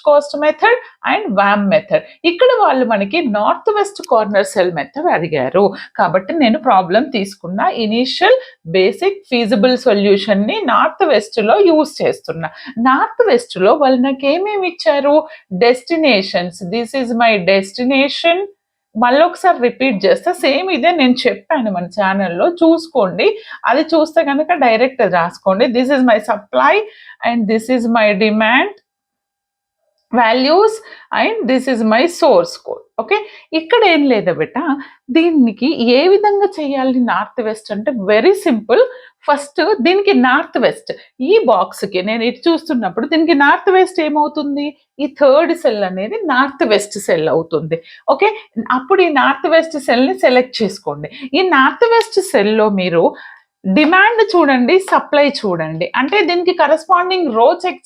Cost method and warm method. ఇక్కడ వాళ్ళు మనకి north west corner cell method అడిగారు కాబట్టి నేను ప్రాబ్లం తీసుకున్న ఇనీషియల్ బేసిక్ ఫీజిబుల్ సొల్యూషన్ ని నార్త్ వెస్ట్ లో యూజ్ చేస్తున్నా. నార్త్ వెస్ట్ లో వాళ్ళు నాకు ఏమేమి ఇచ్చారు, destinations, this is my destination. మళ్ళీ ఒకసారి రిపీట్ చేస్తా, సేమ్ ఇదే నేను చెప్పాను మన ఛానల్లో, చూసుకోండి. అది చూస్తే కనుక డైరెక్ట్ రాసుకోండి. This is my supply and this is my demand values and this is my source code. Okay, ఇక్కడ ఏం లేదా బెట, దీనికి ఏ విధంగా చేయాలి నార్త్ వెస్ట్ అంటే వెరీ సింపుల్. ఫస్ట్ దీనికి నార్త్ వెస్ట్, ఈ బాక్స్కి నేను ఇటు చూస్తున్నప్పుడు దీనికి నార్త్ వెస్ట్ ఏమవుతుంది, ఈ థర్డ్ సెల్ అనేది నార్త్ వెస్ట్ సెల్ అవుతుంది. ఓకే, అప్పుడు ఈ నార్త్ వెస్ట్ సెల్ని సెలెక్ట్ చేసుకోండి. ఈ నార్త్ వెస్ట్ సెల్లో మీరు డిమాండ్ చూడండి, సప్లై చూడండి, అంటే దీనికి కరస్పాండింగ్ రో చెక్